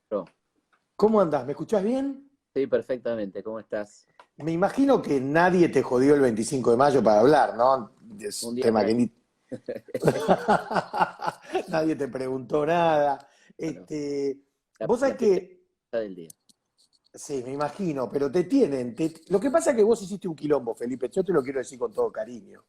Pro. ¿Cómo andás? ¿Me escuchás bien? Sí, perfectamente. ¿Cómo estás? Me imagino que nadie te jodió el 25 de mayo para hablar, ¿no? Es Un un día tema que tranquilo. ni... Nadie te preguntó nada. Bueno, Vos la sabés primera que, del día. sí, me imagino, pero te tienen. Lo que pasa es que vos hiciste un quilombo, Felipe, yo te lo quiero decir con todo cariño.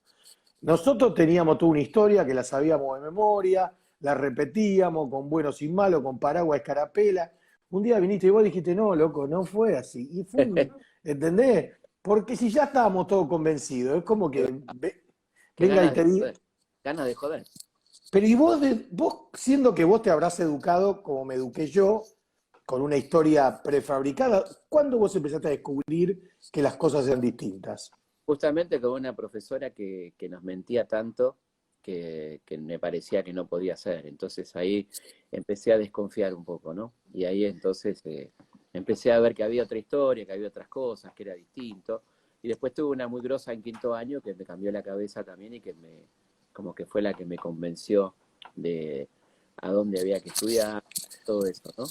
Nosotros teníamos toda una historia que la sabíamos de memoria, la repetíamos con buenos y malos, con paraguas, escarapela. Un día viniste y vos dijiste, no, loco, no fue así. Y fue un, ¿entendés? Porque si ya estábamos todos convencidos, es como Es que verdad. Qué venga y ganas de te diga. joder. Ganas de joder. Pero y vos, vos, siendo que vos te habrás educado como me eduqué yo, con una historia prefabricada, ¿cuándo vos empezaste a descubrir que las cosas eran distintas? Justamente con una profesora que nos mentía tanto que me parecía que no podía ser. Entonces ahí empecé a desconfiar un poco, ¿no? Y ahí entonces empecé a ver que había otra historia, que había otras cosas, que era distinto. Y después tuve una muy grosa en quinto año que me cambió la cabeza también y como que fue la que me convenció de a dónde había que estudiar, todo eso, ¿no?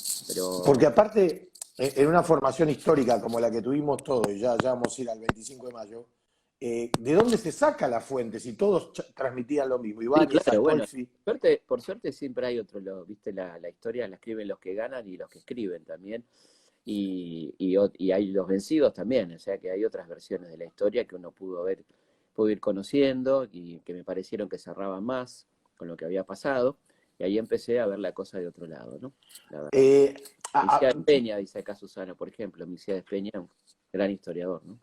Porque Pero aparte, en una formación histórica como la que tuvimos todos, y ya vamos a ir al 25 de mayo, ¿de dónde se saca la fuente? Si todos transmitían lo mismo, sí, Ibáñez, claro, bueno, Astolfi. por suerte siempre hay otro lado, viste, la historia la escriben los que ganan y los que escriben también, y hay los vencidos también, o sea que hay otras versiones de la historia que uno pudo ir conociendo y que me parecieron que cerraban más con lo que había pasado, y ahí empecé a ver la cosa de otro lado, ¿no? La verdad. Eh, a- Misia a- de Peña, dice acá Susana, por ejemplo, Misia de Peña, un gran historiador, ¿no?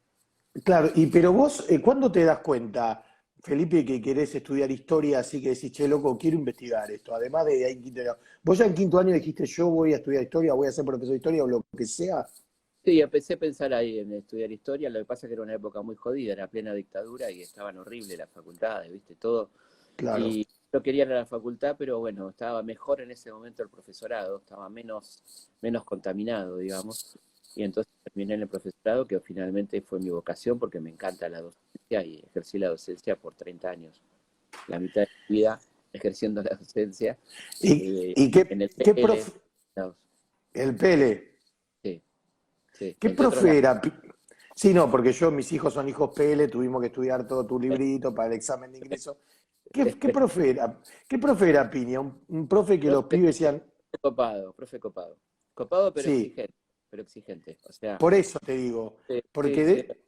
claro, pero vos, ¿cuándo te das cuenta, Felipe, que querés estudiar historia, así que decís, che, loco, quiero investigar esto? Además de ahí en quinto año. Vos ya en quinto año dijiste, yo voy a estudiar historia, voy a ser profesor de historia o lo que sea. Sí, empecé a pensar ahí en estudiar historia, lo que pasa es que era una época muy jodida, era plena dictadura y estaban horribles las facultades, viste, todo. Claro. Y yo quería ir a la facultad, pero bueno, estaba mejor en ese momento el profesorado, estaba menos contaminado, digamos. Y entonces terminé en el profesorado, que finalmente fue mi vocación porque me encanta la docencia y ejercí la docencia por 30 años, la mitad de mi vida ejerciendo la docencia eh, ¿Y en el qué PL, el Pele? sí, sí, ¿Qué entre otros profe lados. era? Sí, no, porque mis hijos son hijos PL, tuvimos que estudiar todo tu librito para el examen de ingreso. ¿Qué profe era? ¿Qué profe era Piña? Un profe que los Profe pibes decían, copado, profe copado. Copado pero sí, exigente, pero exigente. O sea, por eso te digo, sí, porque sí,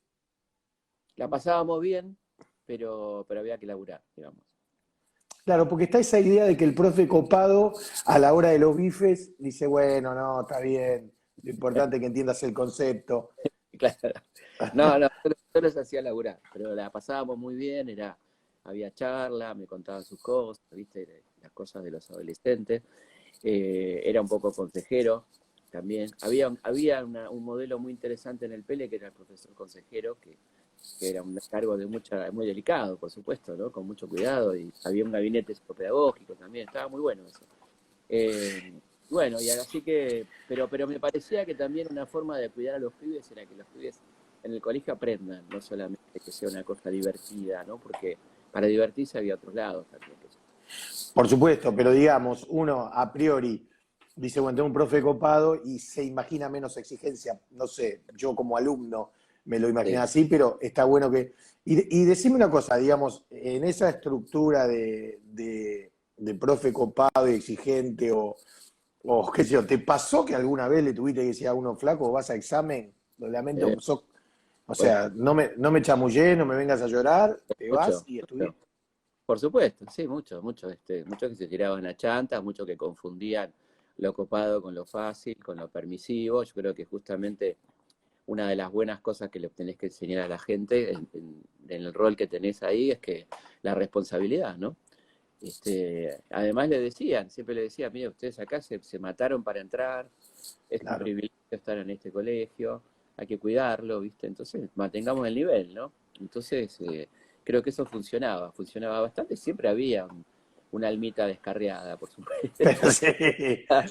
la pasábamos bien, pero había que laburar, digamos. claro, porque está esa idea de que el profe copado a la hora de los bifes dice, bueno, no, está bien, lo importante es que entiendas el concepto. Claro. No, no, yo les hacía laburar, pero la pasábamos muy bien, había charla, me contaban sus cosas, viste, las cosas de los adolescentes. Era un poco consejero también. Había un modelo muy interesante en el PELE que era el profesor consejero, que era un cargo muy delicado, por supuesto, ¿no? Con mucho cuidado, y había un gabinete psicopedagógico también, estaba muy bueno eso. Bueno, y así que, pero me parecía que también una forma de cuidar a los pibes era que los pibes en el colegio aprendan, no solamente que sea una cosa divertida, ¿no? Porque para divertirse había otros lados también. Por supuesto, pero digamos, uno a priori dice, bueno, tengo un profe copado y se imagina menos exigencia. No sé, yo como alumno me lo Sí. imaginé así, pero está bueno que... Y decime una cosa, digamos, en esa estructura de profe copado y exigente o qué sé yo, ¿te pasó que alguna vez le tuviste que decir a uno flaco, vas a examen? Lo lamento, Eh, o bueno, sea, no me chamullé, no me vengas a llorar, te vas mucho, y estudias. mucho. Por supuesto, sí, muchos que se tiraban a chantas, muchos que confundían lo copado con lo fácil, con lo permisivo. Yo creo que justamente una de las buenas cosas que le tenés que enseñar a la gente en el rol que tenés ahí es que la responsabilidad, ¿no? Además siempre le decían, mire, ustedes acá se mataron para entrar, es un Claro. privilegio estar en este colegio, hay que cuidarlo, ¿viste? Entonces, mantengamos el nivel, ¿no? Entonces, creo que eso funcionaba bastante, siempre había una almita descarriada, por Pero supuesto, sí,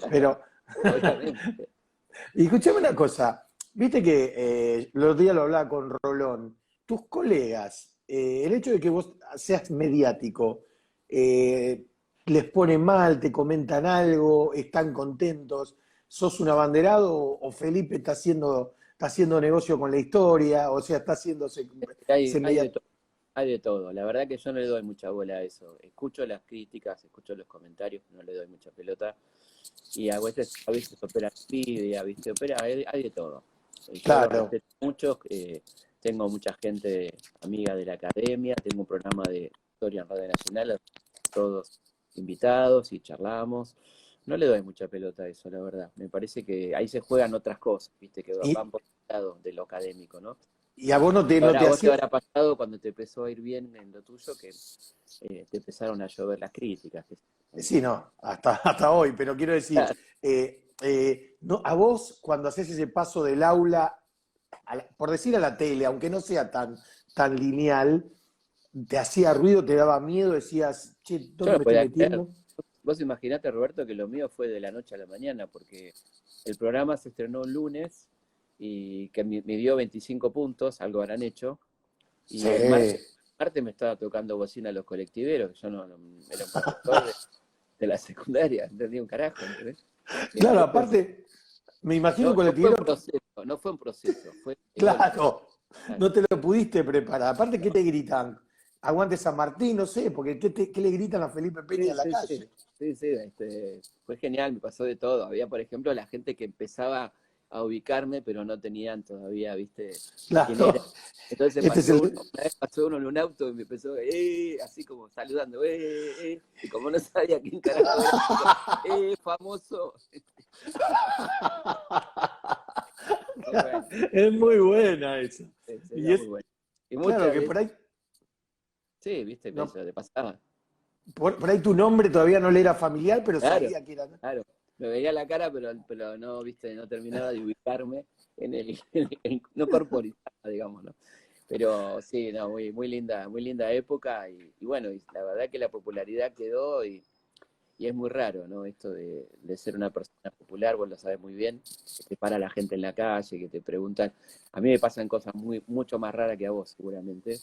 pero... obviamente. Y escuchame una cosa, viste que los otro día lo hablaba con Rolón, tus colegas, el hecho de que vos seas mediático, les pone mal, te comentan algo, están contentos. sos un abanderado o Felipe está haciendo negocio con la historia, o sea, está haciéndose Hay, se hay de media... todo. Hay de todo. La verdad que yo no le doy mucha bola a eso. Escucho las críticas, escucho los comentarios, no le doy mucha pelota. Y a veces opera envidia, ¿viste? Hay de todo. Yo lo Claro. respeto mucho. Tengo mucha gente amiga de la academia, tengo un programa de historia en Radio Nacional, todos invitados y charlamos. No le doy mucha pelota a eso, la verdad. Me parece que ahí se juegan otras cosas, ¿viste? Que van Y, por el lado de lo académico, ¿no? y a vos no Ahora, te a vos te hacía... habrá pasado cuando te empezó a ir bien en lo tuyo que te empezaron a llover las críticas. Sí, no, hasta hoy, pero quiero decir, Claro, no, a vos cuando haces ese paso del aula, por decir a la tele, aunque no sea tan lineal, te hacía ruido, te daba miedo, decías, che, yo ¿dónde no me estoy podía creer. metiendo? Vos imaginate, Roberto, que lo mío fue de la noche a la mañana, porque el programa se estrenó un lunes y que me dio 25 puntos, algo habrán hecho, Sí. y el martes me estaba tocando bocina a los colectiveros. Yo era un profesor de la secundaria, entendí un carajo, ¿entendés? Y Claro, entonces, aparte, me imagino no, con no el fue un tiguero, proceso, no fue un proceso, fue de golpe. claro, Claro. no te lo pudiste preparar. Aparte, ¿qué te gritan? Aguante San Martín, no sé, porque ¿qué le gritan a Felipe Peña Sí, en la sí, sí, calle? sí, sí, fue genial, me pasó de todo. Había, por ejemplo, la gente que empezaba a ubicarme, pero no tenían todavía, viste, quién era. Claro, Entonces este es pasó uno, el... una vez pasó uno en un auto y me empezó, así como saludando, y como no sabía quién carajo era, digo, famoso. Muy bueno, Es muy buena esa. Y sería muy es, bueno. Y claro muchas que veces, sí, viste, no, eso te pasaba. por ahí tu nombre todavía no le era familiar, pero Claro, sabía que era. claro. Me veía la cara, pero no, viste, no terminaba de ubicarme no corporizaba, digamos, ¿no? Pero sí, no, muy linda época y bueno, y la verdad que la popularidad quedó y es muy raro, ¿no? Esto de ser una persona popular, vos lo sabés muy bien, que te para la gente en la calle, que te preguntan. A mí me pasan cosas mucho más raras que a vos, seguramente,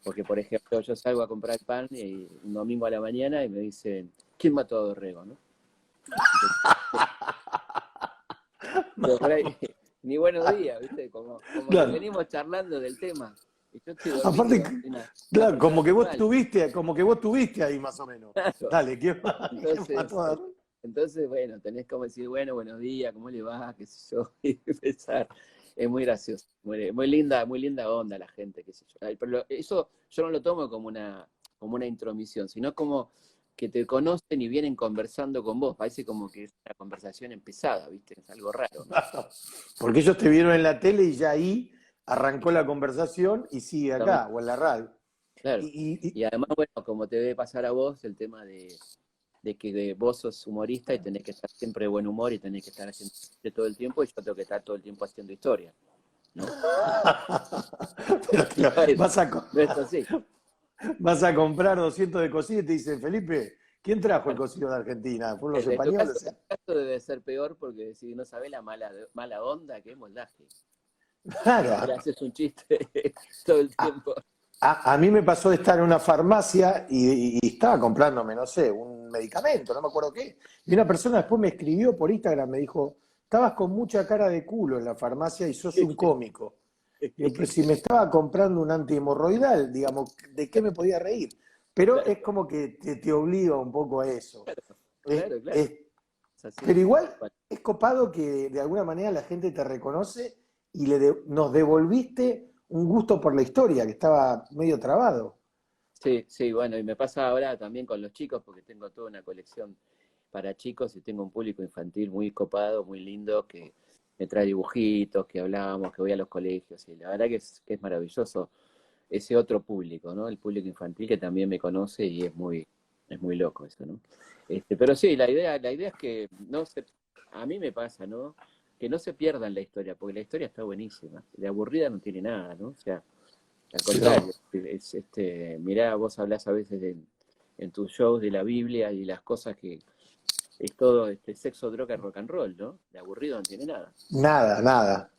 porque por ejemplo, yo salgo a comprar pan un domingo a la mañana y me dicen, ¿quién mató a Dorrego, no? Pero por ahí, ni buenos días, ¿viste? Como que Claro. venimos charlando del tema. Y yo estoy dormido, Aparte, soy una claro, persona normal. como que vos tuviste ahí más o menos. Claro. Dale, ¿quién Entonces, mató a... entonces, bueno, tenés como decir, bueno, buenos días, ¿cómo le va? ¿Qué sé yo? Y empezar. Es muy gracioso, muy linda onda la gente, qué sé yo. Ay, pero eso yo no lo tomo como una intromisión, sino como que te conocen y vienen conversando con vos. Parece como que es una conversación empezada, ¿viste? Es algo raro, ¿no? Porque ellos te vieron en la tele y ya ahí arrancó la conversación y sigue acá, o en la radio. Claro. Y Y además, bueno, como te debe pasar a vos, el tema de que vos sos humorista y tenés que estar siempre de buen humor y tenés que estar haciendo chiste todo el tiempo, y yo tengo que estar todo el tiempo haciendo historia, ¿no? pero Y no es, vas a, no es así. vas a comprar 200 de cocido y te dicen, Felipe, ¿quién trajo el cocido de Argentina? ¿Fueron los En tu caso, españoles? debe ser peor porque si no sabés la mala onda que es moldaje. Claro, Le haces un chiste todo el tiempo. a mí me pasó de estar en una farmacia y estaba comprándome, no sé, un medicamento, no me acuerdo qué. Y una persona después me escribió por Instagram, me dijo, estabas con mucha cara de culo en la farmacia y sos un cómico. Digo, pero si me estaba comprando un antihemorroidal, digamos, ¿de qué me podía reír? Pero Claro, es como que te obliga un poco a eso. claro, claro. Es, Es así. pero igual es copado que de alguna manera la gente te reconoce y nos devolviste un gusto por la historia, que estaba medio trabado. Sí, sí, bueno, y me pasa ahora también con los chicos, porque tengo toda una colección para chicos y tengo un público infantil muy copado, muy lindo, que me trae dibujitos, que hablábamos, que voy a los colegios, y la verdad que es maravilloso ese otro público, ¿no? El público infantil que también me conoce y es muy loco eso, ¿no? Pero sí, la idea es que a mí me pasa, ¿no? Que no se pierdan la historia, porque la historia está buenísima, de aburrida no tiene nada, ¿no? O sea, al No, contrario, mirá, vos hablás a veces en tus shows de la Biblia y las cosas que es todo sexo, droga, rock and roll, ¿no? De aburrido no tiene nada. nada, nada.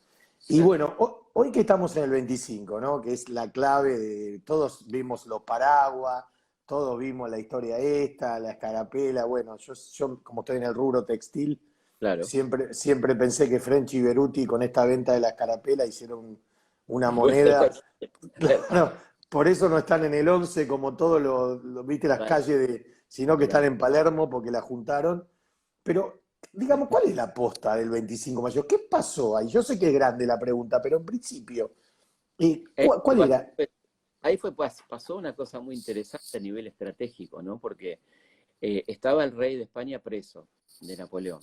Y Nada. bueno, hoy que estamos en el 25, ¿no? Que es la clave de, todos vimos los paraguas, todos vimos la historia esta, la escarapela, bueno, yo como estoy en el rubro textil, claro. Siempre pensé que French y Beruti con esta venta de la escarapela hicieron una moneda. Claro, por eso no están en el 11 como todos viste, las calles sino que están en Palermo porque la juntaron. Pero, digamos, ¿cuál es la posta del 25 de mayo? ¿Qué pasó ahí? Yo sé que es grande la pregunta, pero en principio, ¿cuál era? Ahí pasó una cosa muy interesante a nivel estratégico, ¿no? Porque estaba el rey de España preso, de Napoleón.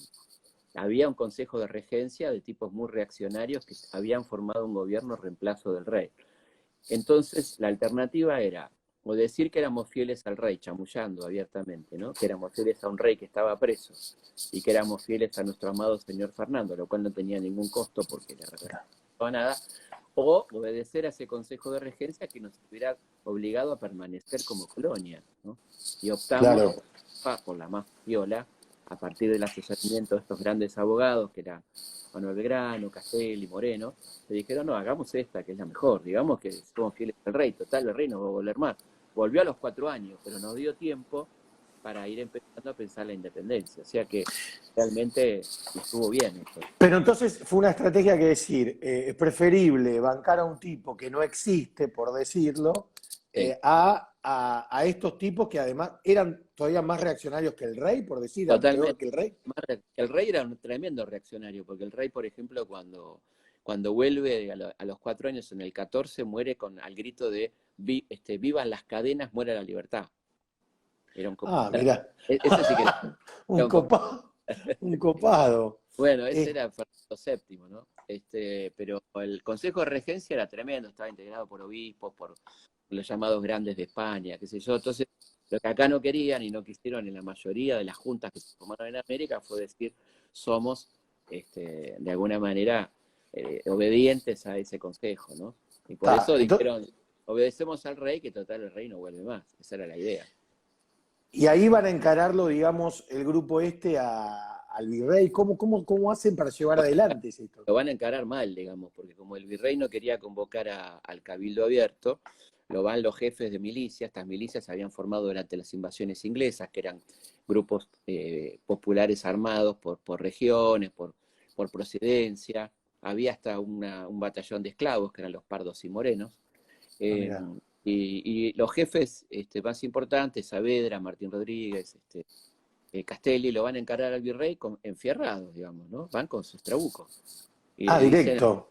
Había un consejo de regencia de tipos muy reaccionarios que habían formado un gobierno reemplazo del rey. Entonces, la alternativa era o decir que éramos fieles al rey, chamullando abiertamente, ¿no? Que éramos fieles a un rey que estaba preso y que éramos fieles a nuestro amado señor Fernando, lo cual no tenía ningún costo porque le representaba nada, o obedecer a ese consejo de regencia que nos hubiera obligado a permanecer como colonia, ¿no? Y optamos Claro. por la más viola, a partir del asesoramiento de estos grandes abogados, que eran Manuel Belgrano, Castelli, Moreno, se dijeron, no, hagamos esta, que es la mejor, digamos que somos fieles al rey, total, el rey no va a volver más. Volvió a los 4 años, pero nos dio tiempo para ir empezando a pensar la independencia, o sea que realmente estuvo bien esto. Pero entonces fue una estrategia que decir, es preferible bancar a un tipo que no existe, por decirlo, a estos tipos que además eran todavía más reaccionarios que el rey, por decir, eran peor que el rey. El rey era un tremendo reaccionario, porque el rey, por ejemplo, cuando vuelve a los 4 años, en el 14, muere al grito de vivan las cadenas, muera la libertad. Era un copado. Ah, mirá. Ese sí que era un copado. Un copado. Bueno, ese era Fernando VII, ¿no? Pero el Consejo de Regencia era tremendo, estaba integrado por obispos, por los llamados grandes de España, qué sé yo. Entonces, lo que acá no querían y no quisieron en la mayoría de las juntas que se formaron en América fue decir, somos, de alguna manera, obedientes a ese consejo, ¿no? Y por eso dijeron, obedecemos al rey, que total el rey no vuelve más. Esa era la idea. Y ahí van a encararlo, digamos, el grupo al virrey. ¿Cómo hacen para llevar adelante esto? Lo van a encarar mal, digamos, porque como el virrey no quería convocar al cabildo abierto, lo van los jefes de milicias. Estas milicias se habían formado durante las invasiones inglesas, que eran grupos populares armados por regiones, por procedencia. Había hasta un batallón de esclavos, que eran los pardos y morenos. Y los jefes más importantes, Saavedra, Martín Rodríguez, Castelli, lo van a encarar al virrey enfierrados, digamos, ¿no? Van con sus trabucos. Y directo.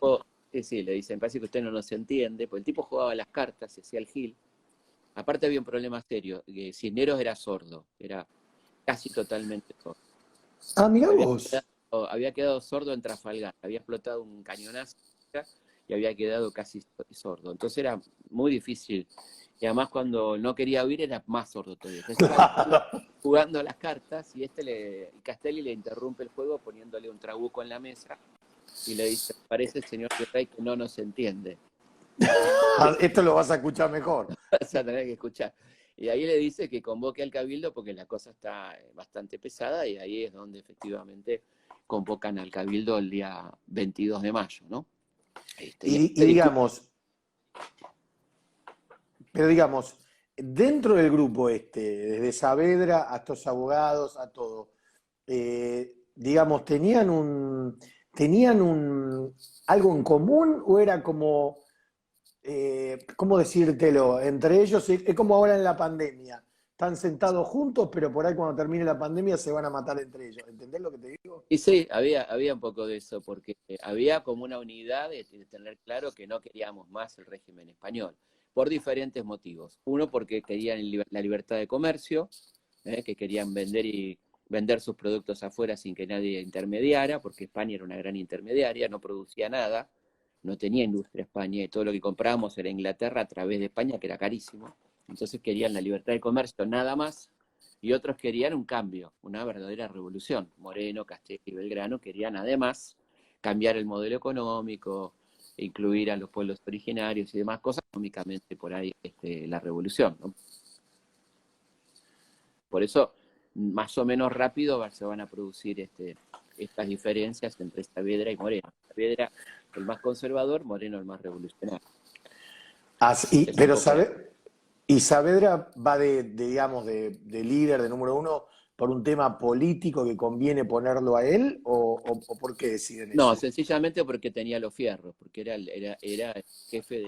Sí, le dicen, parece que usted no nos entiende, porque el tipo jugaba las cartas, se hacía el gil. Aparte había un problema serio, que Cisneros era sordo, era casi totalmente sordo. Ah, mirá vos. Había quedado sordo en Trafalgar, había explotado un cañonazo y había quedado casi sordo. Entonces era muy difícil. Y además cuando no quería oír era más sordo todavía. Jugando las cartas y Castelli le interrumpe el juego poniéndole un trabuco en la mesa y le dice, parece, señor virrey, que no nos entiende. Esto lo vas a escuchar mejor. Vas a tener que escuchar. Y ahí le dice que convoque al cabildo porque la cosa está bastante pesada y ahí es donde efectivamente convocan al cabildo el día 22 de mayo, ¿no? Y digamos, pero digamos, dentro del grupo desde Saavedra a estos abogados, a todo, digamos, ¿tenían algo en común o era como, ¿cómo decírtelo? Entre ellos, es como ahora en la pandemia. Están sentados juntos, pero por ahí cuando termine la pandemia se van a matar entre ellos. ¿Entendés lo que te digo? Y sí, había un poco de eso, porque había como una unidad de tener claro que no queríamos más el régimen español, por diferentes motivos. Uno, porque querían la libertad de comercio, que querían vender sus productos afuera sin que nadie intermediara, porque España era una gran intermediaria, no producía nada, no tenía industria España, y todo lo que comprábamos era Inglaterra a través de España, que era carísimo. Entonces querían la libertad de comercio, nada más. Y otros querían un cambio, una verdadera revolución. Moreno, Castelli y Belgrano querían además cambiar el modelo económico, incluir a los pueblos originarios y demás cosas, económicamente por ahí la revolución, ¿no? Por eso, más o menos rápido se van a producir estas diferencias entre Saavedra y Moreno. Saavedra el más conservador, Moreno el más revolucionario. Pero Saavedra va digamos, de líder, de número uno, por un tema político que conviene ponerlo a él o por qué deciden No, eso? sencillamente porque tenía los fierros, porque era el jefe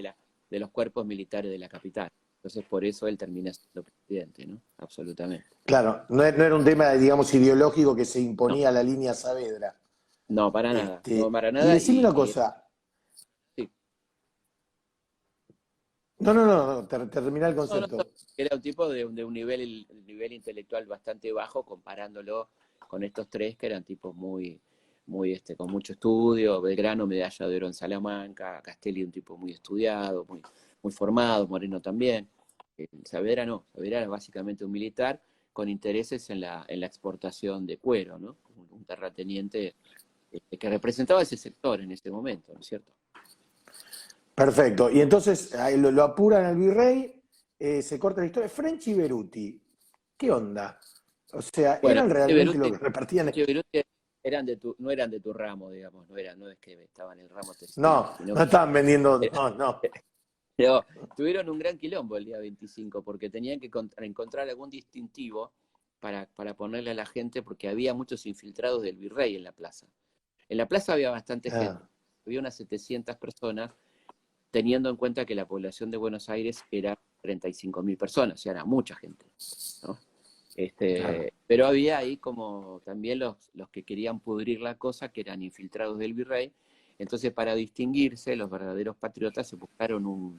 de los cuerpos militares de la capital. Entonces, por eso él termina siendo presidente, ¿no? Absolutamente. Claro, no era un tema, digamos, ideológico que se No, imponía a la línea Saavedra. no, para nada. No, para Y nada. decime una cosa. Sí. No, terminá el No, no, no. concepto. Era un tipo de un nivel intelectual bastante bajo comparándolo con estos tres que eran tipos con mucho estudio. Belgrano, medalla de oro en Salamanca. Castelli, un tipo muy estudiado, muy formado. Moreno también. Saavedra no. Saavedra era básicamente un militar con intereses en la exportación de cuero, ¿no? Un terrateniente que representaba ese sector en ese momento, ¿no es cierto? Perfecto. Y entonces ahí lo apuran al virrey, se corta la historia. French y Beruti, ¿qué onda? O sea, Bueno, ¿eran realmente lo que repartían? Beruti no eran de tu ramo, digamos, no es que estaban en el ramo textil, No, sino no estaban vendiendo, que no. pero tuvieron un gran quilombo el día 25 porque tenían que encontrar algún distintivo para ponerle a la gente, porque había muchos infiltrados del virrey en la plaza. En la plaza había bastante gente, Ah, había unas 700 personas, teniendo en cuenta que la población de Buenos Aires era 35.000 personas, o sea, era mucha gente, ¿no? claro. Pero había ahí como también los que querían pudrir la cosa, que eran infiltrados del virrey. Entonces, para distinguirse, los verdaderos patriotas se buscaron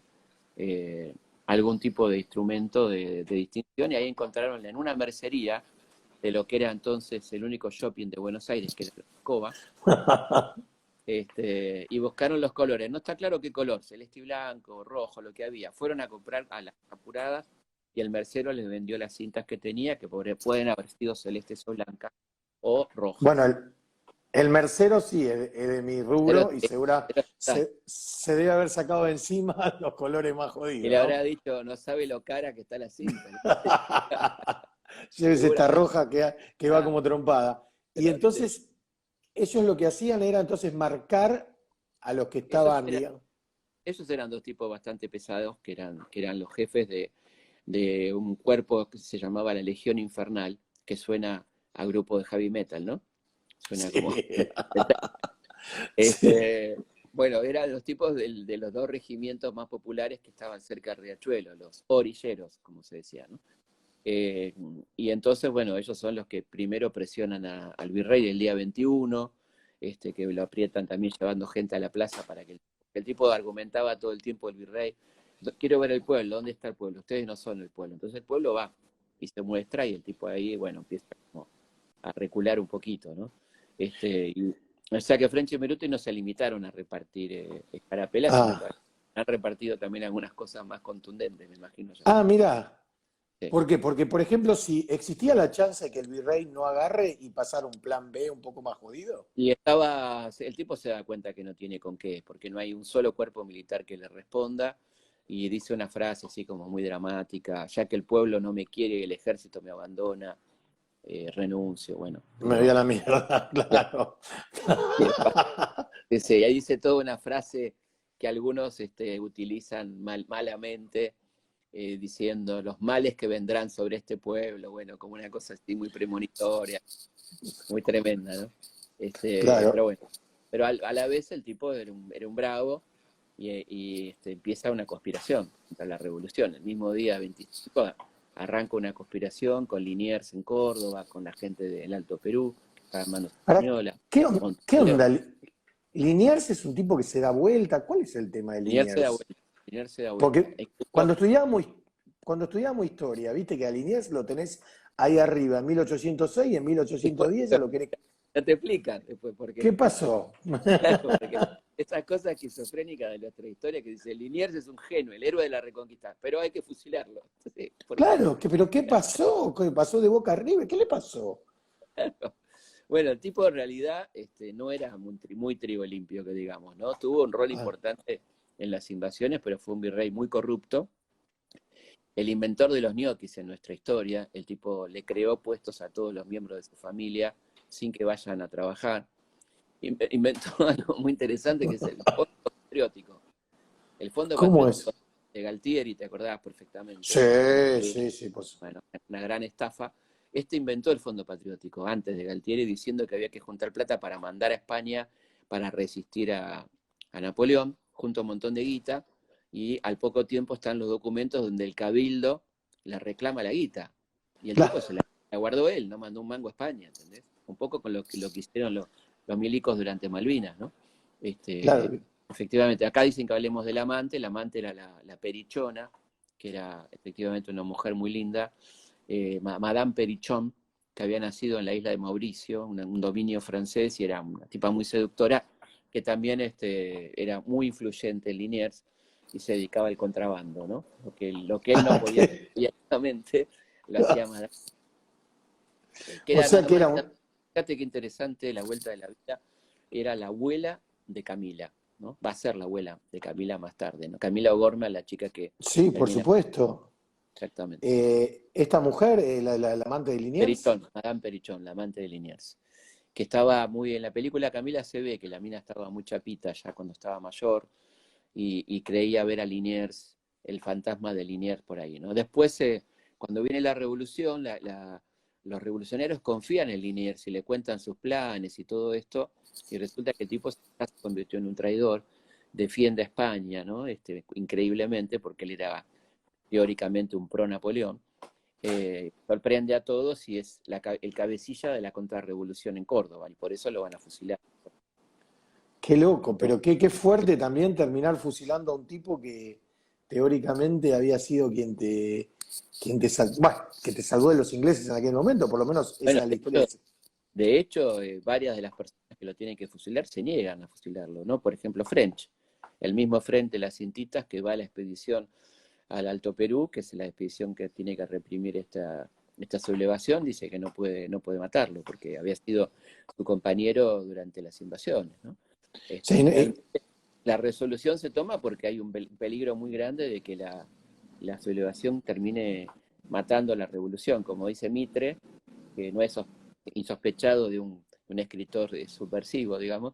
eh, algún tipo de instrumento de distinción, y ahí encontraron en una mercería de lo que era entonces el único shopping de Buenos Aires, que era la Escoba, y buscaron los colores. No está claro qué color, celeste y blanco, rojo, lo que había. Fueron a comprar a las apuradas y el mercero les vendió las cintas que tenía, que pueden haber sido celestes o blancas o Bueno, rojas. el mercero sí, es de mi Pero, rubro y segura pero está. se debe haber sacado de encima los colores más Y jodidos, le ¿no? habrá dicho, no sabe lo cara que está la cinta, ¿no? Llévese esta Seguramente. roja que va Ah, como trompada. Y pero, ¿viste? entonces, ellos lo que hacían era entonces marcar a los que Esos estaban, eran, digamos. esos eran dos tipos bastante pesados, que eran los jefes de un cuerpo que se llamaba la Legión Infernal, que suena a grupo de heavy metal, ¿no? Suena como Sí. metal. Sí. Bueno, eran los tipos de los dos regimientos más populares que estaban cerca de Riachuelo, los orilleros, como se decía, ¿no? Eh, y entonces, bueno, ellos son los que primero presionan al virrey el día 21, que lo aprietan también llevando gente a la plaza para que el tipo argumentaba todo el tiempo el virrey: quiero ver el pueblo, ¿dónde está el pueblo? Ustedes no son el pueblo. Entonces el pueblo va y se muestra, y el tipo ahí, bueno, empieza como a recular un poquito, ¿no? O sea que French y Meruti no se limitaron a repartir escarapelas, sino que Ah, han repartido también algunas cosas más contundentes, me imagino yo. mira. Sí. ¿Por qué? Porque, por ejemplo, si existía la chance de que el virrey no agarre y pasara un plan B un poco más jodido. Y el tipo se da cuenta que no tiene con qué, porque no hay un solo cuerpo militar que le responda, y dice una frase así como muy dramática: ya que el pueblo no me quiere, el ejército me abandona, renuncio, bueno, Me voy pero a la mierda, claro. sí, ahí dice toda una frase que algunos utilizan malamente, diciendo los males que vendrán sobre este pueblo, bueno, como una cosa así muy premonitoria, muy tremenda, ¿no? Pero Claro. bueno, pero a la vez el tipo era un bravo, y empieza una conspiración contra la revolución. El mismo día 25 arranca una conspiración con Liniers en Córdoba, con la gente del Alto Perú, que está en manos Ahora, españolas, qué Montevideo. onda? Liniers es un tipo que se da vuelta. ¿Cuál es el tema de Liniers se da Liniers? vuelta, Liniers se da vuelta. Porque E cuando incluso, estudiábamos, cuando estudiábamos historia, viste que a Liniers lo tenés ahí arriba, en 1806, en después, 1810 ya lo querés. ya te explican después por ¿Qué qué. pasó? Claro, porque esas cosas esquizofrénicas de nuestra historia, que dice Liniers es un genio, el héroe de la reconquista, pero hay que fusilarlo. Entonces, ¿por qué? Claro, pero ¿qué pasó? ¿Qué pasó de Boca arriba? ¿Qué le pasó? Bueno, el tipo en realidad no era muy trigo limpio, que digamos, ¿no? Tuvo un rol Ah, importante en las invasiones, pero fue un virrey muy corrupto. El inventor de los ñoquis en nuestra historia, el tipo le creó puestos a todos los miembros de su familia sin que vayan a trabajar. Inventó algo muy interesante, que es el fondo patriótico. El fondo ¿cómo patriótico es? de Galtieri, te acordás perfectamente. Sí, sí, sí, pues. Bueno, una gran estafa. Este inventó el Fondo Patriótico antes de Galtieri, diciendo que había que juntar plata para mandar a España para resistir a Napoleón, junto a un montón de guita, y al poco tiempo están los documentos donde el Cabildo le reclama la guita, y el tipo Claro, se la guardó él, no mandó un mango a España, ¿entendés? Un poco con lo que hicieron los milicos durante Malvinas, ¿no? claro. Efectivamente, acá dicen que hablemos del amante, la amante era la Perichona, que era efectivamente una mujer muy linda, Madame Perichon, que había nacido en la isla de Mauricio, un dominio francés, y era una tipa muy seductora, que también era muy influyente en Liniers y se dedicaba al contrabando, ¿no? Lo que él no Ah, podía directamente, lo hacía Madame. Que o era sea nada que más, era un... fíjate qué interesante la vuelta de la vida, era la abuela de Camila, ¿no? Va a ser la abuela de Camila más tarde, ¿no? Camila O'Gorman, la chica que Sí, por termina supuesto. exactamente. Esta mujer, la amante de Liniers. Perichón, Madame Perichón, la amante de Liniers, que estaba muy en la película. Camila se ve que la mina estaba muy chapita ya cuando estaba mayor y creía ver a Liniers, el fantasma de Liniers por ahí, ¿no? Después, cuando viene la revolución, los revolucionarios confían en Liniers y le cuentan sus planes y todo esto, y resulta que el tipo se convirtió en un traidor, defiende a España, ¿no? Increíblemente, porque él era teóricamente un pro-Napoleón. Sorprende a todos y es el cabecilla de la contrarrevolución en Córdoba, y por eso lo van a fusilar. Qué loco, pero qué fuerte también terminar fusilando a un tipo que teóricamente había sido bueno, que te salvó de los ingleses en aquel momento, por lo menos Bueno, esa es la historia. de hecho, varias de las personas que lo tienen que fusilar se niegan a fusilarlo, ¿no? Por ejemplo, French, el mismo Frente de las Cintitas que va a la expedición al Alto Perú, que es la expedición que tiene que reprimir esta sublevación, dice que no puede matarlo, porque había sido su compañero durante las invasiones, ¿no? Sí, Finalmente, la resolución se toma porque hay un peligro muy grande de que la sublevación termine matando a la revolución, como dice Mitre, que no es insospechado de un escritor subversivo, digamos,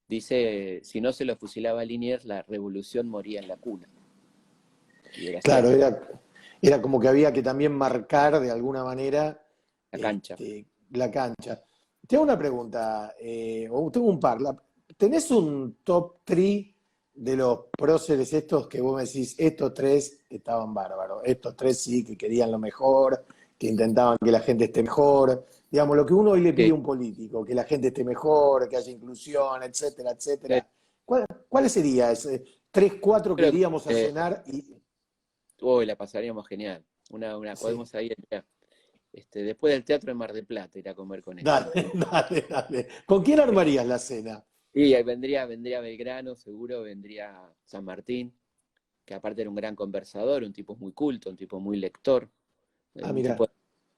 dice, si no se lo fusilaba a Liniers, la revolución moría en la cuna. Y era claro, cierto, era como que había que también marcar de alguna manera la cancha. la cancha. Te hago una pregunta, o tengo un par. ¿Tenés un top 3 de los próceres estos que vos me decís, estos tres estaban bárbaros, estos tres sí que querían lo mejor, que intentaban que la gente esté mejor? Digamos, lo que uno hoy le pide Sí. a un político, que la gente esté mejor, que haya inclusión, etcétera, Eh, etcétera. ¿Cuáles serían? Tres, cuatro que Creo que iríamos a cenar y... hoy la pasaríamos genial. Sí. Podemos ir después del teatro de Mar del Plata, ir a comer con Dale, estos. dale, dale. ¿Con quién armarías la cena? Y ahí vendría Belgrano, seguro, vendría San Martín, que aparte era un gran conversador, un tipo muy culto, un tipo muy lector, Ah, un tipo mira.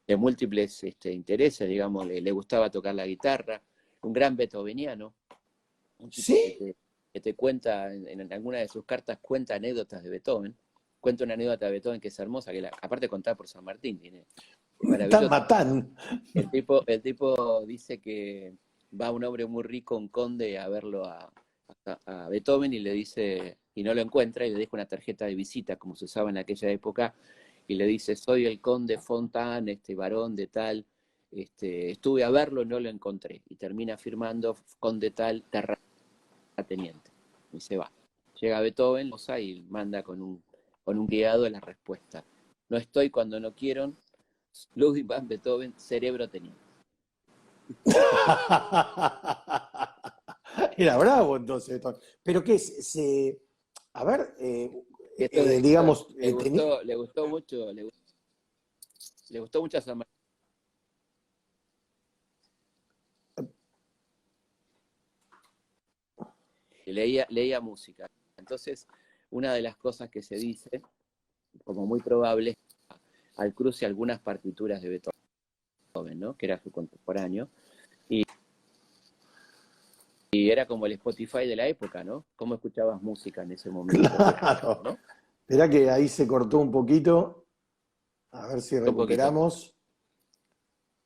de múltiples intereses, digamos, le gustaba tocar la guitarra, un gran beethoveniano, un tipo que ¿Sí? te cuenta, en alguna de sus cartas cuenta anécdotas de Beethoven, cuenta una anécdota de Beethoven que es hermosa, aparte contada por San Martín, es Tan maravilloso. matán. El tipo dice que va un hombre muy rico, un conde, a verlo a Beethoven y le dice, y no lo encuentra, y le deja una tarjeta de visita, como se usaba en aquella época, y le dice, soy el conde Fontaine, varón de tal, estuve a verlo y no lo encontré. Y termina firmando conde tal, terrateniente. Y se va. Llega Beethoven, y manda con un guiado la respuesta. No estoy cuando no quiero, Ludwig van Beethoven, cerebro teniente. Era bravo entonces. Pero qué es, a ver, Y esto digamos, le gustó mucho, le gustó mucho a San Martín. Leía música. Entonces, una de las cosas que se dice, como muy probable, al cruce algunas partituras de Beethoven, ¿no? Que era su contemporáneo, y era como el Spotify de la época, ¿no? ¿Cómo escuchabas música en ese momento, por ejemplo, claro. ¿no? Esperá que ahí se cortó un poquito. A ver si Un poquito. recuperamos.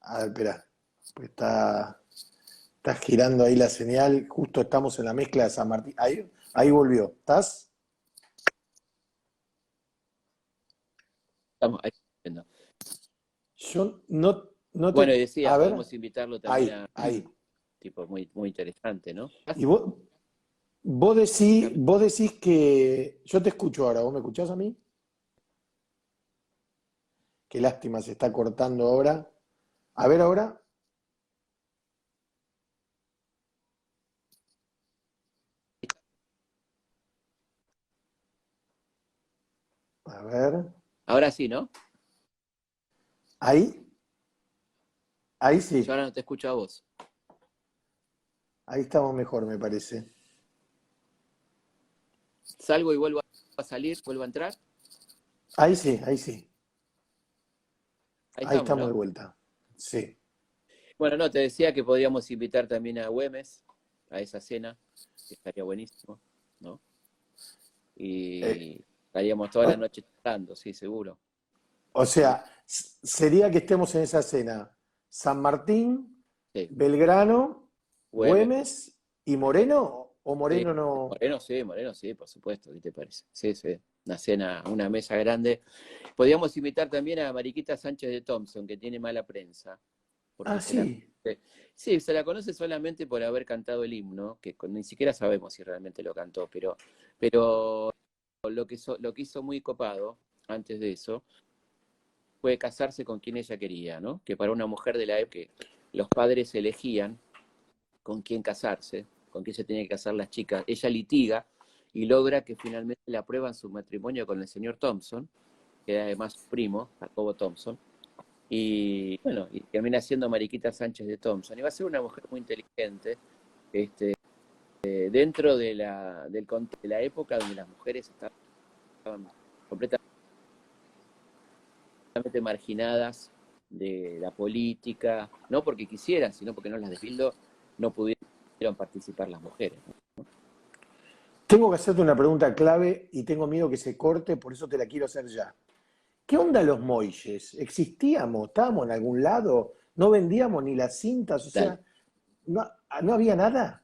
A ver, espera. Pues está girando ahí la señal. Justo estamos en la mezcla de San Martín. Ahí volvió. ¿Estás? Estamos ahí viendo. Yo no. No Bueno, y te, decía, a ver, podemos invitarlo también ahí, a ahí. tipo muy, muy interesante, ¿no? Y vos decís que, yo te escucho ahora, ¿vos me escuchás a mí? Qué lástima, se está cortando ahora. A ver ahora, a ver, Ahora sí, ¿no? ahí, ahí Yo sí, ahora no te escucho a vos. ahí estamos mejor, me parece. Salgo y vuelvo a salir, vuelvo a entrar. Ahí sí, ahí sí, Ahí ahí estamos, estamos de ¿no? vuelta. Sí. Bueno, no, te decía que podríamos invitar también a Güemes a esa cena, que estaría buenísimo, ¿no? Eh, Y estaríamos toda la o, noche charlando, sí, seguro. o Sí, sea, sería que estemos en esa cena. San Martín, sí. Belgrano, Güemes, Güemes y Moreno, o sí. Moreno no. Moreno, sí, por supuesto, ¿qué te parece? Sí, sí. Una cena, una mesa grande. Podríamos invitar también a Mariquita Sánchez de Thompson, que tiene mala prensa, porque Ah, sí. sí, se la conoce solamente por haber cantado el himno, que ni siquiera sabemos si realmente lo cantó, pero lo que hizo muy copado antes de eso fue casarse con quien ella quería, ¿no? Que para una mujer de la época los padres elegían con quién casarse, con quién se tenía que casar las chicas. Ella litiga y logra que finalmente le aprueban su matrimonio con el señor Thompson, que era además su primo, Jacobo Thompson, y bueno, y termina siendo Mariquita Sánchez de Thompson. Y va a ser una mujer muy inteligente, este, dentro del contexto de la época donde las mujeres estaban completamente marginadas de la política, no porque quisieran, sino porque no las desfiló, no pudieron participar las mujeres. Tengo que hacerte una pregunta clave y tengo miedo que se corte, por eso te la quiero hacer ya. ¿Qué onda los moilles? ¿Existíamos? ¿Estábamos en algún lado? ¿No vendíamos ni las cintas? O Dale. sea, ¿no, no había nada?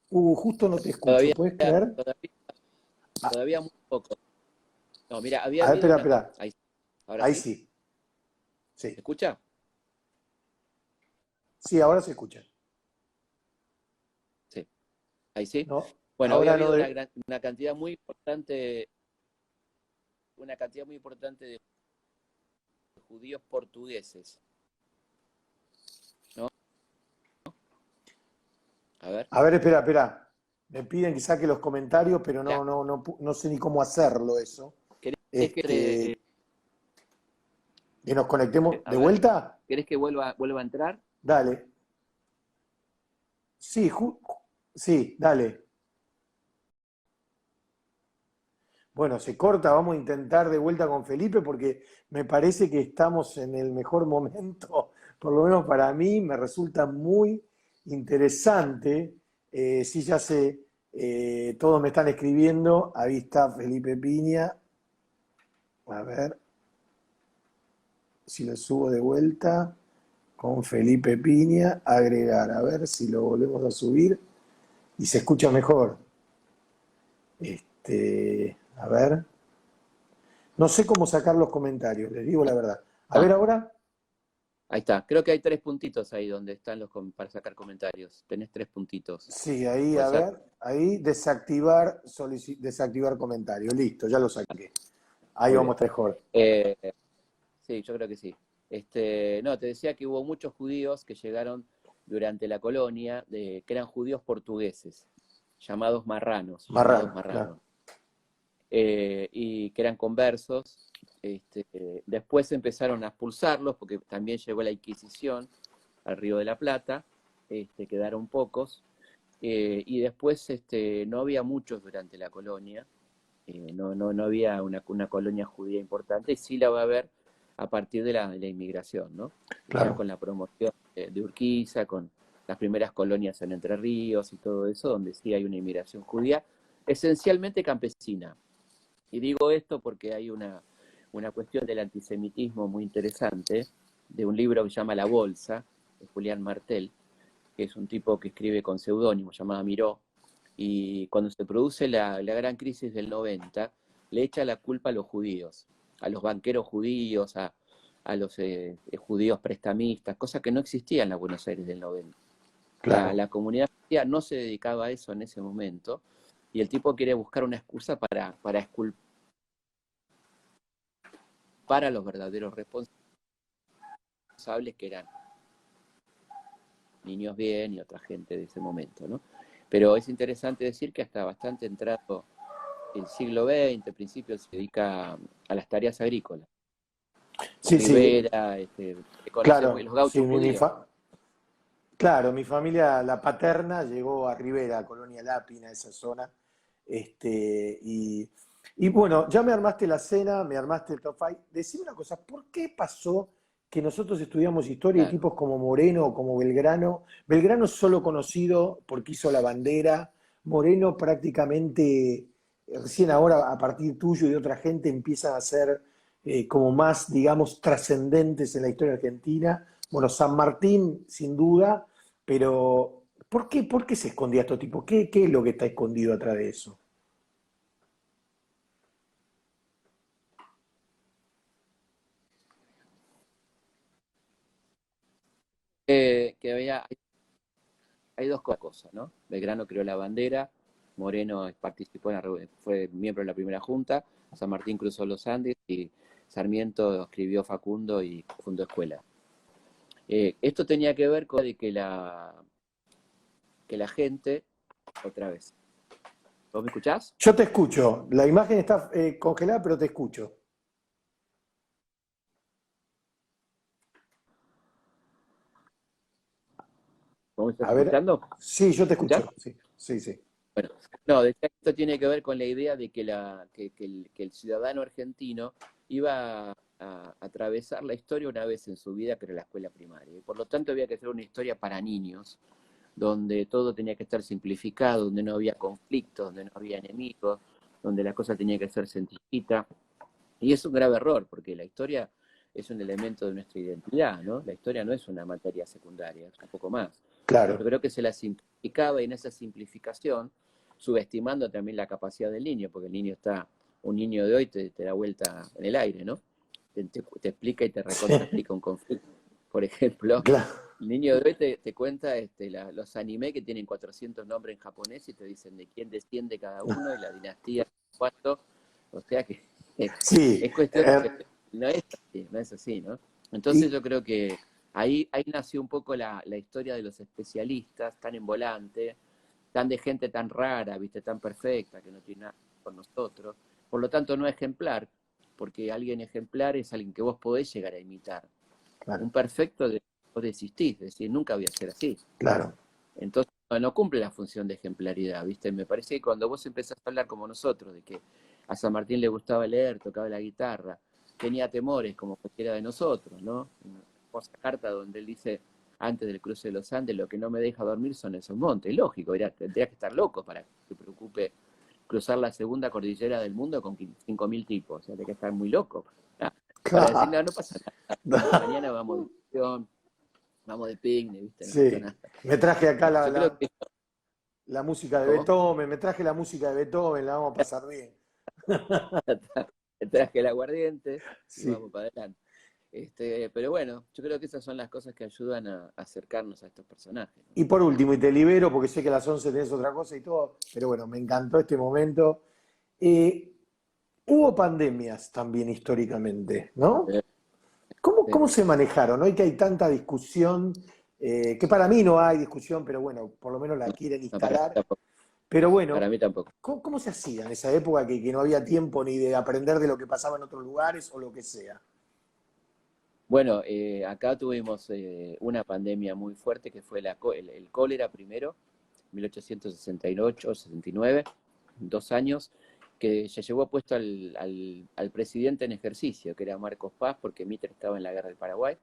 Justo no te escucho, Todavía, ¿puedes creer? todavía, Ah, todavía muy poco. No, mira, había a ver, habido espera, una. espera. Ahí, ahora Ahí sí. sí, ¿Se sí. escucha? Sí, ahora se escucha. Sí. Ahí sí. No, Bueno, había ahora no habido de... una cantidad muy importante de judíos portugueses, ¿no? A ver. A ver, espera, espera. Me piden que saque los comentarios, pero Ya. no sé ni cómo hacerlo eso. ¿Querés que, Este, que nos conectemos a de ver, vuelta. ¿querés que vuelva a entrar? Dale. Sí, sí, dale. Bueno, se corta, vamos a intentar de vuelta con Felipe porque me parece que estamos en el mejor momento, por lo menos para mí, me resulta muy interesante. Sí, ya sé, todos me están escribiendo, ahí está Felipe Piña, a ver si lo subo de vuelta con Felipe Piña, agregar, a ver si lo volvemos a subir y se escucha mejor. A ver. No sé cómo sacar los comentarios, les digo la verdad. A Ah, ver ahora. ahí está. Creo que hay tres puntitos ahí donde están para sacar comentarios. Tenés tres puntitos. Sí, ahí, ¿Puede a ser? ver. Ahí, desactivar, desactivar comentario. Listo, ya lo saqué. Ahí Muy bien. vamos mejor. Eh, sí, yo creo que sí. No, te decía que hubo muchos judíos que llegaron durante la colonia, que eran judíos portugueses, llamados Marrano, claro. marranos, y que eran conversos. Después empezaron a expulsarlos porque también llegó la Inquisición al Río de la Plata, quedaron pocos, y después no había muchos durante la colonia, no había una colonia judía importante, y sí la va a haber a partir de la inmigración, ¿no? Ya Claro. con la promoción de Urquiza, con las primeras colonias en Entre Ríos y todo eso, donde sí hay una inmigración judía, esencialmente campesina. Y digo esto porque hay una cuestión del antisemitismo muy interesante, de un libro que se llama La Bolsa, de Julián Martel, que es un tipo que escribe con seudónimo, llamado Miró, y cuando se produce la gran crisis del 90, le echa la culpa a los judíos, a los banqueros judíos, a a los judíos prestamistas, cosa que no existía en la Buenos Aires del 90. Claro. La comunidad judía no se dedicaba a eso en ese momento, y el tipo quiere buscar una excusa para exculpar a los verdaderos responsables, que eran niños bien y otra gente de ese momento, ¿no? Pero es interesante decir que hasta bastante entrado el siglo XX, principio, se dedica a las tareas agrícolas. Sí, sí, Rivera, conocemos claro, los sí, gauchos judíos. claro, mi familia, la paterna, llegó a Rivera, Colonia Lápina, esa zona. Este, y bueno, ya me armaste la cena, me armaste el top five. Decime una cosa, ¿por qué pasó que nosotros estudiamos historia y Claro. tipos como Moreno o como Belgrano? Belgrano es solo conocido porque hizo la bandera, Moreno prácticamente, recién ahora a partir tuyo y de otra gente empiezan a ser como más, digamos, trascendentes en la historia argentina. Bueno, San Martín, sin duda, pero por qué se escondía este tipo? ¿Qué es lo que está escondido atrás de eso? Que hay dos cosas, ¿no? Belgrano creó la bandera, Moreno participó fue miembro de la primera junta, San Martín cruzó los Andes y Sarmiento escribió Facundo y fundó escuela. Esto tenía que ver con que la gente, otra vez, ¿vos me escuchás? Yo te escucho, la imagen está congelada, pero te escucho. ¿Vos me estás A ver, escuchando? sí, yo te ¿Me escuchás? escucho, sí, sí, sí. Bueno, no, decía que esto tiene que ver con la idea de que el ciudadano argentino iba a atravesar la historia una vez en su vida, que era la escuela primaria. Y por lo tanto había que hacer una historia para niños, donde todo tenía que estar simplificado, donde no había conflictos, donde no había enemigos, donde la cosa tenía que ser sencillita. Y es un grave error, porque la historia es un elemento de nuestra identidad, ¿no? La historia no es una materia secundaria, es un poco más. Yo Claro, creo que se la simplificaba, y en esa simplificación, subestimando también la capacidad del niño, porque un niño de hoy te da vuelta en el aire, ¿no? Te explica y te recontra sí, explica un conflicto. Por ejemplo, claro. el niño de hoy te cuenta los anime que tienen 400 nombres en japonés y te dicen de quién desciende cada uno y la dinastía, cuánto. O sea que Sí, es cuestión de que no es así, no es así, ¿no? Entonces y yo creo que ahí nació un poco la historia de los especialistas, tan en volante, tan de gente tan rara, viste, tan perfecta, que no tiene nada con nosotros. Por lo tanto, no ejemplar, porque alguien ejemplar es alguien que vos podés llegar a imitar. claro, Un perfecto vos desistís, es decir, nunca voy a ser así. claro, Entonces no cumple la función de ejemplaridad, ¿viste? Me parece que cuando vos empezás a hablar como nosotros, de que a San Martín le gustaba leer, tocaba la guitarra, tenía temores como cualquiera de nosotros, ¿no? Una famosa carta donde él dice, antes del cruce de los Andes, lo que no me deja dormir son esos montes. Lógico, tendría que estar loco para que te preocupe cruzar la segunda cordillera del mundo con 5.000 tipos, o sea, tenés que estar muy loco para decir, no, claro. no pasa nada, mañana vamos de excursión, vamos de picnic, ¿viste? No pasa Sí, nada. me traje acá Yo creo que... la música de ¿Cómo? Beethoven, me traje la música de Beethoven, la vamos a pasar bien. Traje el aguardiente y Sí. vamos para adelante. Pero bueno, yo creo que esas son las cosas que ayudan a acercarnos a estos personajes, ¿no? Y por último, y te libero porque sé que a las 11 tenés otra cosa y todo, pero bueno, me encantó este momento. Eh, Hubo pandemias también históricamente, ¿no? Eh, ¿Cómo eh, se manejaron? Hoy que hay tanta discusión, que para mí no hay discusión, pero bueno, por lo menos la no, quieren no, para mí instalar. tampoco. Pero Para bueno, mí tampoco. ¿cómo se hacía en esa época que no había tiempo ni de aprender de lo que pasaba en otros lugares o lo que sea? Bueno, acá tuvimos una pandemia muy fuerte que fue el cólera primero, 1868-69, 2 años, que se llevó puesto al presidente en ejercicio, que era Marcos Paz, porque Mitre estaba en la guerra del Paraguay.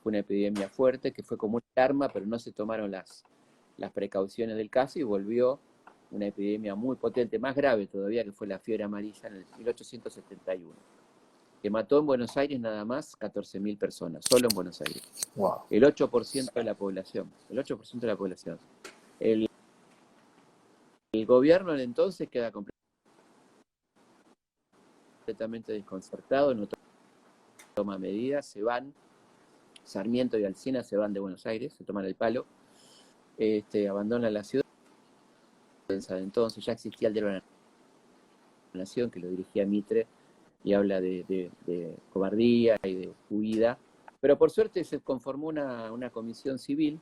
Fue una epidemia fuerte que fue como un arma, pero no se tomaron las precauciones del caso y volvió una epidemia muy potente, más grave todavía, que fue la fiebre amarilla en el 1871, que mató en Buenos Aires nada más 14.000 personas, solo en Buenos Aires. Wow. El 8% de la población, el 8% de la población. El, el gobierno en entonces queda completamente desconcertado, no toma medidas, se van, Sarmiento y Alsina se van de Buenos Aires, se toman el palo, abandonan la ciudad. Entonces ya existía el diario de la Nación, que lo dirigía Mitre, y habla de cobardía y de huida. Pero por suerte se conformó una comisión civil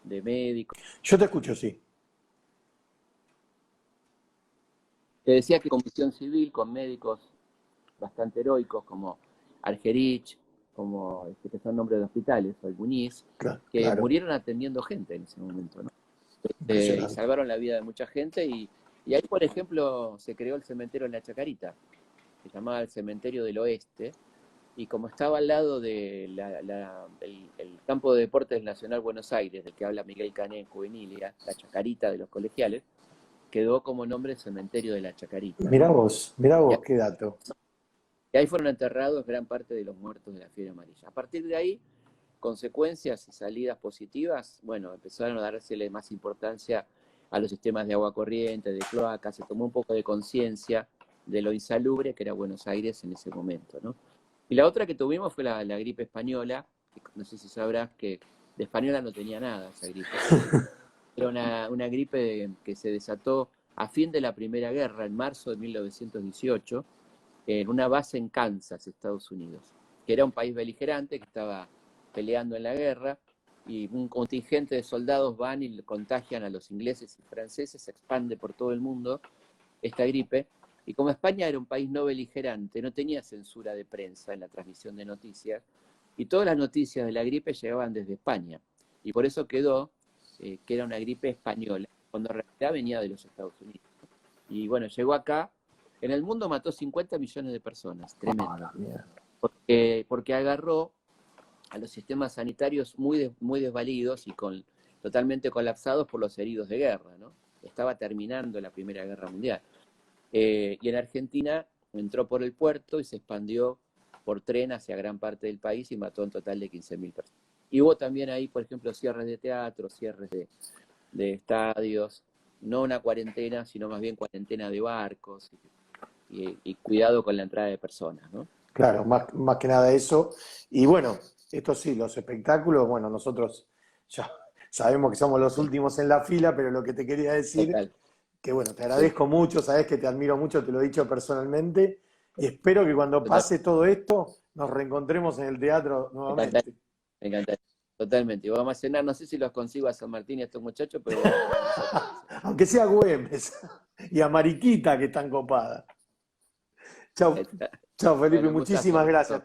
de médicos. Yo te escucho, sí. Te decía que comisión civil con médicos bastante heroicos como Argerich, como que son nombres de hospitales, o el Muniz, que Claro. murieron atendiendo gente en ese momento, ¿no? Y salvaron la vida de mucha gente, y ahí, por ejemplo, se creó el cementerio en La Chacarita, se llamaba el Cementerio del Oeste, y como estaba al lado del el campo de deportes Nacional Buenos Aires, del que habla Miguel Cané en Juvenilia, La Chacarita de los colegiales, quedó como nombre Cementerio de La Chacarita. Mirá vos, qué dato. Y ahí fueron enterrados gran parte de los muertos de la fiebre amarilla. A partir de ahí, consecuencias y salidas positivas, bueno, empezaron a dársele más importancia a los sistemas de agua corriente, de cloacas, se tomó un poco de conciencia de lo insalubre que era Buenos Aires en ese momento, ¿no? Y la otra que tuvimos fue la gripe española, que no sé si sabrás que de española no tenía nada esa gripe. Era una gripe que se desató a fin de la Primera Guerra, en marzo de 1918, en una base en Kansas, Estados Unidos, que era un país beligerante que estaba peleando en la guerra, y un contingente de soldados van y contagian a los ingleses y franceses, se expande por todo el mundo esta gripe, y como España era un país no beligerante, no tenía censura de prensa en la transmisión de noticias, y todas las noticias de la gripe llegaban desde España, y por eso quedó que era una gripe española, cuando en realidad venía de los Estados Unidos. Y bueno, llegó acá, en el mundo mató 50 millones de personas, tremendo, porque agarró a los sistemas sanitarios muy desvalidos y totalmente colapsados por los heridos de guerra, ¿no? Estaba terminando la Primera Guerra Mundial. Y en Argentina entró por el puerto y se expandió por tren hacia gran parte del país y mató un total de 15.000 personas. Y hubo también ahí, por ejemplo, cierres de teatros, cierres de estadios, no una cuarentena, sino más bien cuarentena de barcos y cuidado con la entrada de personas, ¿no? Claro, más que nada eso. Y bueno, esto sí, los espectáculos, bueno, nosotros ya sabemos que somos los últimos en la fila, pero lo que te quería decir, Total. que bueno, te agradezco mucho, sabes que te admiro mucho, te lo he dicho personalmente, y espero que cuando pase todo esto nos reencontremos en el teatro nuevamente. Me encantaría. Totalmente. Y vamos a cenar, no sé si los consigo a San Martín y a estos muchachos, pero Aunque sea Güemes y a Mariquita, que están copada. Chau, chau Felipe, bueno, un gustazo. muchísimas gracias.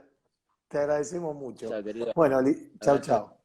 Te agradecemos mucho. Chao, querido. Bueno, chau, Abrazo. chau.